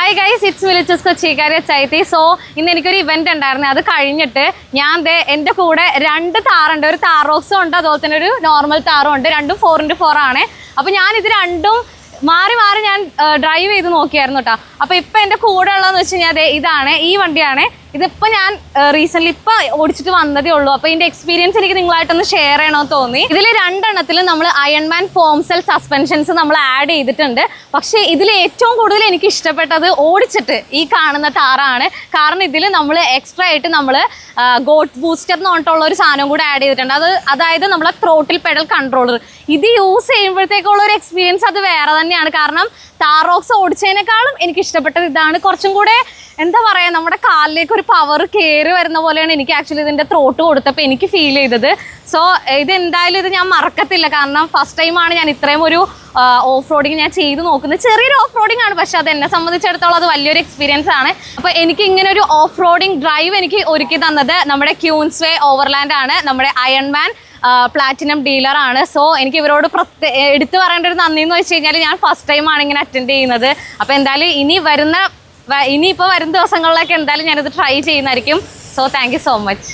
Hi guys, it's വിളിച്ചസ് കൊച്ചിക്കാരി Chaithi. So ഇന്ന് എനിക്കൊരു ഇവന്റ് ഉണ്ടായിരുന്നു. അത് കഴിഞ്ഞിട്ട് ഞാൻ എൻ്റെ കൂടെ 2 താറുണ്ട്. ഒരു താർ റോക്സും ഉണ്ട്, അതുപോലെ തന്നെ ഒരു നോർമൽ താറും ഉണ്ട്. രണ്ടും 4x4 ആണ്. അപ്പോൾ ഞാൻ ഇത് രണ്ടും മാറി മാറി ഞാൻ ഡ്രൈവ് ചെയ്ത് നോക്കിയായിരുന്നു കേട്ടോ. അപ്പോൾ ഇപ്പം എൻ്റെ കൂടെ ഉള്ളതെന്ന് വെച്ച് കഴിഞ്ഞാൽ ഇതാണ്, ഈ വണ്ടിയാണ്. ഇതിപ്പോൾ ഞാൻ റീസെൻ്റ്ലി ഇപ്പോൾ ഓടിച്ചിട്ട് വന്നതേ ഉള്ളൂ. അപ്പോൾ ഇതിൻ്റെ എക്സ്പീരിയൻസ് എനിക്ക് നിങ്ങളായിട്ടൊന്ന് ഷെയർ ചെയ്യണമെന്ന് തോന്നി. ഇതിൽ 2 എണ്ണത്തിൽ നമ്മൾ അയൺമാൻ ഫോം സെൽ സസ്പെൻഷൻസ് നമ്മൾ ആഡ് ചെയ്തിട്ടുണ്ട്. പക്ഷേ ഇതിൽ ഏറ്റവും കൂടുതൽ എനിക്ക് ഇഷ്ടപ്പെട്ടത് ഓടിച്ചിട്ട് ഈ കാണുന്ന താറാണ്. കാരണം ഇതിൽ നമ്മൾ എക്സ്ട്രാ ആയിട്ട് നമ്മൾ ഗോട്ട് ബൂസ്റ്റർ എന്ന് പറഞ്ഞിട്ടുള്ള ഒരു സാധനം കൂടെ ആഡ് ചെയ്തിട്ടുണ്ട്. അതായത് നമ്മളെ ത്രോട്ടിൽ പെഡൽ കൺട്രോളർ. ഇത് യൂസ് ചെയ്യുമ്പോഴത്തേക്കുള്ള ഒരു എക്സ്പീരിയൻസ് അത് വേറെ തന്നെയാണ്. കാരണം താർ റോക്സ് ഓടിച്ചതിനേക്കാളും എനിക്ക് ഇഷ്ടപ്പെട്ടത് ഇതാണ്. കുറച്ചും കൂടെ എന്താ പറയുക, നമ്മുടെ കാലിലേക്ക് ഒരു പവർ കയറി വരുന്ന പോലെയാണ് എനിക്ക് ആക്ച്വലി ഇതിൻ്റെ ത്രോട്ട് കൊടുത്തപ്പോൾ എനിക്ക് ഫീൽ ചെയ്തത്. സോ ഇതെന്തായാലും ഇത് ഞാൻ മറക്കത്തില്ല. കാരണം ഫസ്റ്റ് ടൈമാണ് ഞാൻ ഇത്രയും ഒരു ഓഫ് റോഡിങ് ഞാൻ ചെയ്ത് നോക്കുന്നത്. ചെറിയൊരു ഓഫ് റോഡിങ് ആണ്, പക്ഷെ അത് എന്നെ സംബന്ധിച്ചിടത്തോളം അത് വലിയൊരു എക്സ്പീരിയൻസ് ആണ്. അപ്പോൾ എനിക്ക് ഇങ്ങനെ ഒരു ഓഫ് റോഡിങ് ഡ്രൈവ് എനിക്ക് ഒരുക്കി തന്നത് നമ്മുടെ ക്യൂൻസ്വേ ഓവർലാൻഡ് ആണ്, നമ്മുടെ അയൺമാൻ പ്ലാറ്റിനം ഡീലറാണ്. സോ എനിക്ക് ഇവരോട് എടുത്തു പറയേണ്ട ഒരു നന്ദി എന്ന് വെച്ച് കഴിഞ്ഞാൽ ഞാൻ ഫസ്റ്റ് ടൈമാണ് ഇങ്ങനെ അറ്റൻഡ് ചെയ്യുന്നത്. അപ്പോൾ എന്തായാലും ഇനിയിപ്പോൾ വരും ദിവസങ്ങളിലൊക്കെ എന്തായാലും ഞാനിത് ട്രൈ ചെയ്യുന്നതായിരിക്കും. So thank you so much.